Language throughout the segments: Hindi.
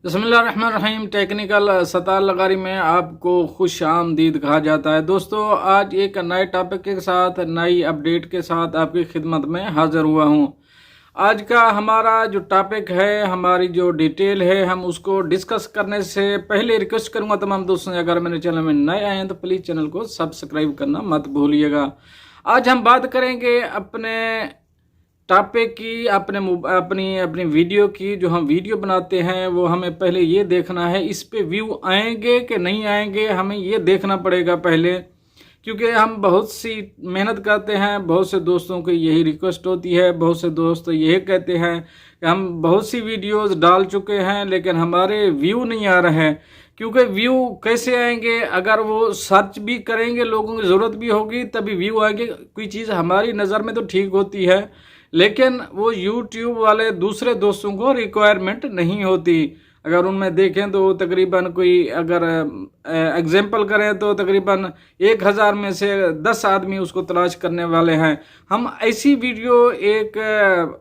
बिस्मिल्लाहिर्रहमानिर्रहीम। टेक्निकल सतार लगारी में आपको खुश आमदीद कहा जाता है। दोस्तों, आज एक नए टॉपिक के साथ, नई अपडेट के साथ आपकी खिदमत में हाजिर हुआ हूँ। आज का हमारा जो टॉपिक है, हमारी जो डिटेल है, हम उसको डिस्कस करने से पहले रिक्वेस्ट करूँगा तमाम दोस्तों से, अगर मेरे चैनल में नए आए हैं तो प्लीज़ चैनल को सब्सक्राइब करना मत भूलिएगा। आज हम बात करेंगे अपने टॉपिक की, अपनी अपनी वीडियो की। जो हम वीडियो बनाते हैं वो हमें पहले ये देखना है इस पे व्यू आएंगे कि नहीं आएंगे, हमें ये देखना पड़ेगा पहले, क्योंकि हम बहुत सी मेहनत करते हैं। बहुत से दोस्तों की यही रिक्वेस्ट होती है, बहुत से दोस्त यही कहते हैं कि हम बहुत सी वीडियोस डाल चुके हैं लेकिन हमारे व्यू नहीं आ रहे हैं। क्योंकि व्यू कैसे आएंगे? अगर वो सर्च भी करेंगे, लोगों की ज़रूरत भी होगी तभी व्यू आएंगे। कोई चीज़ हमारी नज़र में तो ठीक होती है लेकिन वो YouTube वाले दूसरे दोस्तों को रिक्वायरमेंट नहीं होती। अगर उनमें देखें तो तकरीबन कोई, अगर एग्जाम्पल करें तो तकरीबन 1000 में से 10 आदमी उसको तलाश करने वाले हैं। हम ऐसी वीडियो एक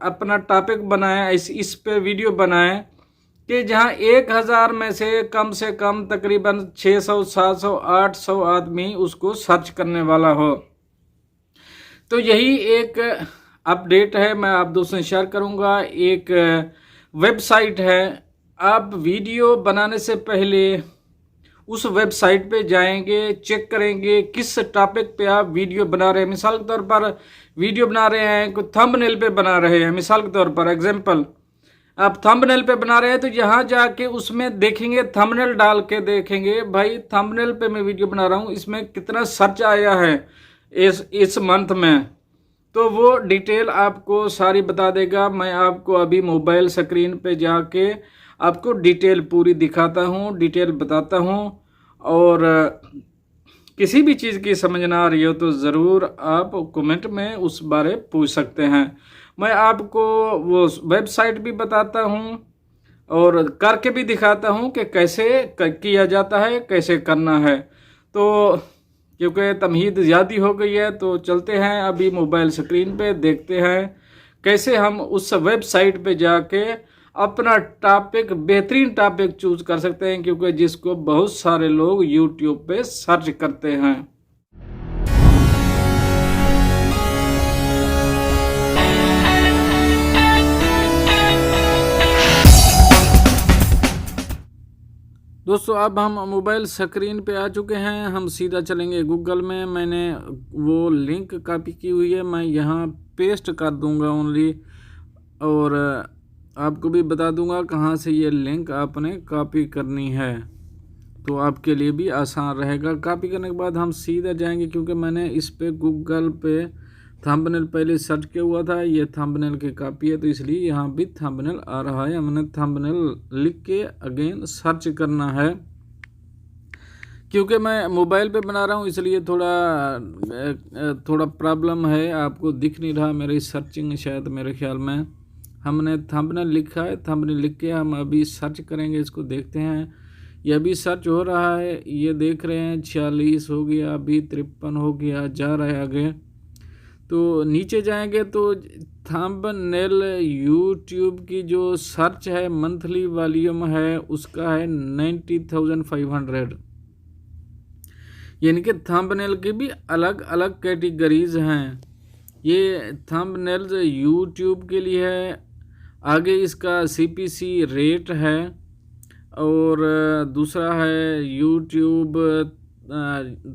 अपना टॉपिक बनाएं, इस पे वीडियो बनाएं कि जहां 1000 में से कम तकरीबन 600, 700, 800 आदमी उसको सर्च करने वाला हो। तो यही एक अपडेट है, मैं आप दोस्तों से शेयर करूंगा। एक वेबसाइट है, आप वीडियो बनाने से पहले उस वेबसाइट पे जाएंगे, चेक करेंगे किस टॉपिक पे आप वीडियो बना रहे हैं। मिसाल के तौर पर वीडियो बना रहे हैं, कोई थंबनेल पे बना रहे हैं, मिसाल के तौर पर एग्जांपल आप थंबनेल पे बना रहे हैं तो यहाँ जाके उसमें देखेंगे, थंबनेल डाल के देखेंगे भाई थंबनेल पे मैं वीडियो बना रहा हूँ, इसमें कितना सर्च आया है इस मंथ में। तो वो डिटेल आपको सारी बता देगा। मैं आपको अभी मोबाइल स्क्रीन पे जाके आपको डिटेल पूरी दिखाता हूँ, डिटेल बताता हूँ। और किसी भी चीज़ की समझ ना आ रही हो तो ज़रूर आप कमेंट में उस बारे पूछ सकते हैं। मैं आपको वो वेबसाइट भी बताता हूँ और करके भी दिखाता हूँ कि कैसे किया जाता है, कैसे करना है। तो क्योंकि तमहीद ज़्यादा हो गई है तो चलते हैं अभी मोबाइल स्क्रीन पे, देखते हैं कैसे हम उस वेबसाइट पे जाके अपना टॉपिक, बेहतरीन टॉपिक चूज कर सकते हैं, क्योंकि जिसको बहुत सारे लोग यूट्यूब पे सर्च करते हैं। दोस्तों, अब हम मोबाइल स्क्रीन पे आ चुके हैं। हम सीधा चलेंगे गूगल में। मैंने वो लिंक कॉपी की हुई है, मैं यहाँ पेस्ट कर दूंगा ओनली, और आपको भी बता दूंगा कहाँ से ये लिंक आपने कॉपी करनी है, तो आपके लिए भी आसान रहेगा। कॉपी करने के बाद हम सीधा जाएंगे, क्योंकि मैंने इस पे गूगल पे थंबनेल पहले सर्च किया हुआ था, ये थंबनेल की कॉपी है तो इसलिए यहाँ भी थंबनेल आ रहा है। हमने थंबनेल लिख के अगेन सर्च करना है, क्योंकि मैं मोबाइल पे बना रहा हूँ इसलिए थोड़ा प्रॉब्लम है, आपको दिख नहीं रहा मेरी सर्चिंग शायद, मेरे ख्याल में। हमने थंबनेल लिखा है, थंबनेल लिख के हम अभी सर्च करेंगे, इसको देखते हैं। यह भी सर्च हो रहा है, ये देख रहे हैं 46 हो गया, अभी 53 हो गया, जा रहा है आगे। तो नीचे जाएंगे तो थंबनेल यूट्यूब की जो सर्च है, मंथली वॉल्यूम है उसका है 90,500। यानी कि थंबनेल की भी अलग अलग कैटेगरीज हैं। ये थंबनेल्स यूट्यूब के लिए है, आगे इसका CPC रेट है, और दूसरा है यूट्यूब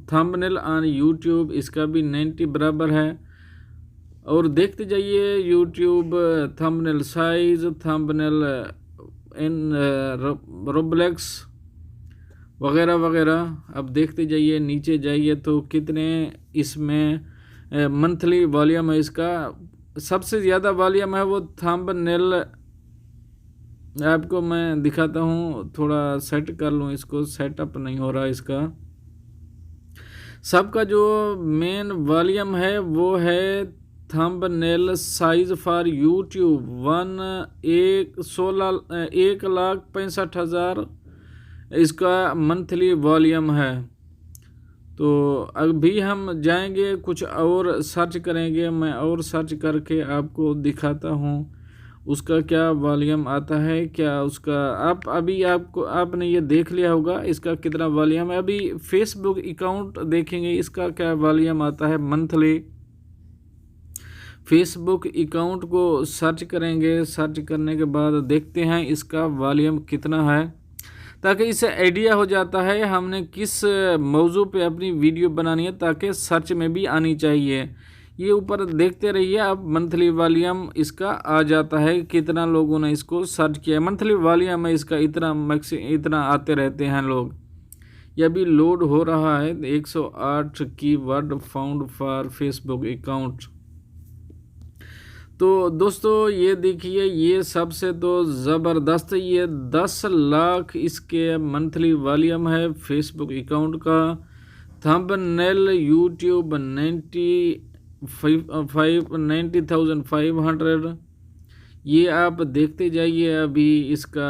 थंबनेल ऑन यूट्यूब, इसका भी 90 बराबर है। और देखते जाइए यूट्यूब थंबनेल साइज, थंबनेल इन रोब्लेक्स वगैरह वगैरह। अब देखते जाइए, नीचे जाइए तो कितने इसमें मंथली वॉल्यूम है इसका। सबसे ज़्यादा वॉल्यूम है वो थंबनेल, आपको मैं दिखाता हूँ, थोड़ा सेट कर लूँ इसको, सेटअप नहीं हो रहा इसका। सबका जो मेन वॉल्यूम है वो है थंबनेल साइज फॉर यूट्यूब 1,65,000 इसका मंथली वॉल्यूम है। तो अभी हम जाएंगे, कुछ और सर्च करेंगे, मैं और सर्च करके आपको दिखाता हूँ। उसका क्या वॉल्यूम आता है, क्या उसका आप अभी आपने ये देख लिया होगा इसका कितना वॉल्यूम है। अभी फेसबुक अकाउंट देखेंगे, इसका क्या वॉल्यूम आता है मंथली। फेसबुक अकाउंट को सर्च करेंगे, सर्च करने के बाद देखते हैं इसका वॉल्यूम कितना है, ताकि इससे आइडिया हो जाता है हमने किस मौजू पे अपनी वीडियो बनानी है, ताकि सर्च में भी आनी चाहिए। ये ऊपर देखते रहिए आप, मंथली वॉल्यूम इसका आ जाता है, कितना लोगों ने इसको सर्च किया। मंथली वॉल्यूम है इसका इतना आते रहते हैं लोग। यह भी लोड हो रहा है। 108 keyword found for Facebook account. तो दोस्तों ये देखिए, ये सबसे तो ज़बरदस्त, ये 10 लाख इसके मंथली वॉल्यूम है फेसबुक अकाउंट का। Thumbnail YouTube 90,500। ये आप देखते जाइए अभी इसका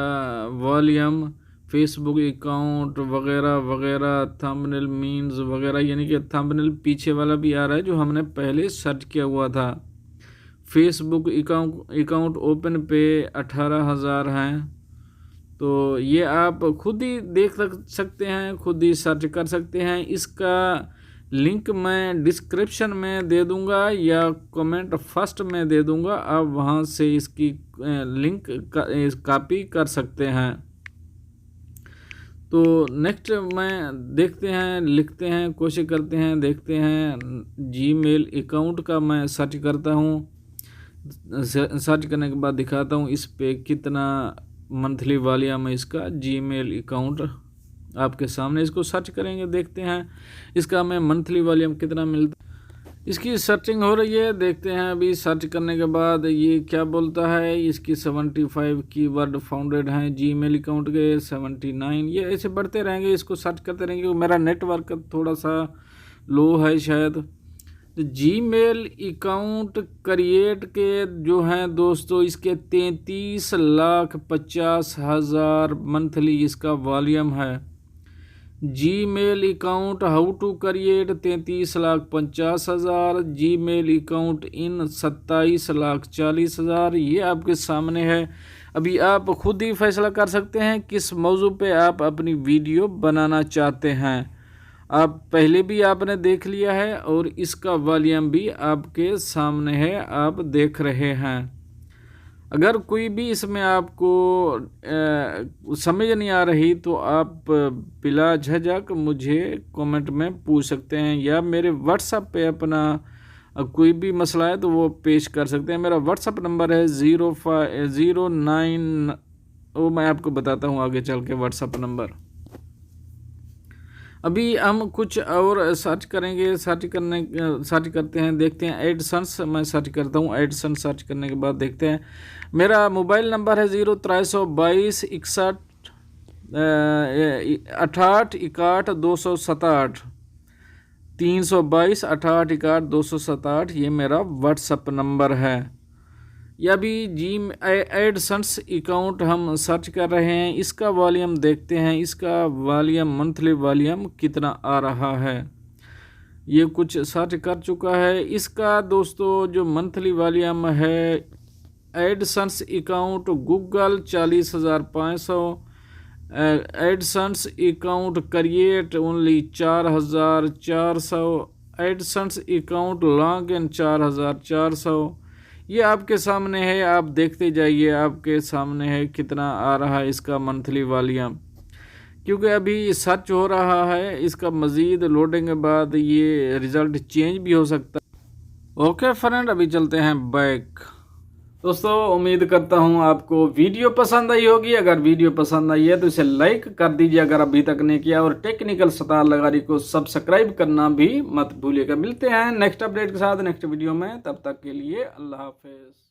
वॉल्यूम, फेसबुक अकाउंट वगैरह वगैरह, थंबनेल मीन्स वगैरह, यानी कि थंबनेल पीछे वाला भी आ रहा है जो हमने पहले सर्च किया हुआ था। फेसबुक अकाउंट ओपन पे 18,000 हैं। तो ये आप खुद ही देख सकते हैं, खुद ही सर्च कर सकते हैं। इसका लिंक मैं डिस्क्रिप्शन में दे दूंगा या कमेंट फर्स्ट में दे दूंगा, आप वहां से इसकी लिंक कॉपी कर सकते हैं। तो नेक्स्ट में देखते हैं, लिखते हैं, कोशिश करते हैं, देखते हैं। जीमेल अकाउंट का मैं सर्च करता हूँ, सर्च करने के बाद दिखाता हूँ इस पे कितना मंथली वॉल्यूम है इसका। जीमेल अकाउंट आपके सामने, इसको सर्च करेंगे, देखते हैं इसका हमें मंथली वॉल्यूम कितना मिलता है। इसकी सर्चिंग हो रही है, देखते हैं अभी सर्च करने के बाद ये क्या बोलता है। इसकी 75 कीवर्ड फाउंडेड हैं जीमेल अकाउंट के, 79। ये ऐसे बढ़ते रहेंगे, इसको सर्च करते रहेंगे। मेरा नेटवर्क थोड़ा सा लो है शायद। तो जीमेल अकाउंट क्रिएट के जो हैं दोस्तों, इसके 33,50,000 मंथली इसका वॉल्यूम है। Gmail account how to create 33,50,000, Gmail account in 27,40,000। ये आपके सामने है। अभी आप खुद ही फैसला कर सकते हैं किस मौजू पे आप अपनी वीडियो बनाना चाहते हैं। आप पहले भी आपने देख लिया है और इसका वॉल्यूम भी आपके सामने है, आप देख रहे हैं। अगर कोई भी इसमें आपको समझ नहीं आ रही तो आप बिला झिझक मुझे कमेंट में पूछ सकते हैं, या मेरे व्हाट्सएप पे अपना कोई भी मसला है तो वो पेश कर सकते हैं। मेरा व्हाट्सएप नंबर है 0509, वो मैं आपको बताता हूँ आगे चल के व्हाट्सएप नंबर। अभी हम कुछ और सर्च करेंगे, सर्च करते हैं, देखते हैं। एडसन्स मैं सर्च करता हूँ। एडसन्स सर्च करने के बाद देखते हैं। मेरा मोबाइल नंबर है 0322 61 68 61 267, 322 68 61 267। ये मेरा व्हाट्सएप नंबर है। या भी एडसन्स अकाउंट हम सर्च कर रहे हैं, इसका वॉल्यूम देखते हैं, इसका वॉल्यूम मंथली वॉल्यूम कितना आ रहा है। ये कुछ सर्च कर चुका है। इसका दोस्तों जो मंथली वॉल्यूम है AdSense account Google 40,500, AdSense account create only 4,400, AdSense account log in 4,400। ये आपके सामने है, आप देखते जाइए, आपके सामने है कितना आ रहा है इसका मंथली वॉल्यूम। क्योंकि अभी सर्च हो रहा है, इसका मज़ीद लोडिंग के बाद ये रिज़ल्ट चेंज भी हो सकता है। ओके फ्रेंड, अभी चलते हैं बैक। दोस्तों उम्मीद करता हूँ आपको वीडियो पसंद आई होगी। अगर वीडियो पसंद आई है तो इसे लाइक कर दीजिए अगर अभी तक नहीं किया, और टेक्निकल सतार लगारी को सब्सक्राइब करना भी मत भूलिएगा। मिलते हैं नेक्स्ट अपडेट के साथ नेक्स्ट वीडियो में, तब तक के लिए अल्लाह हाफिज़।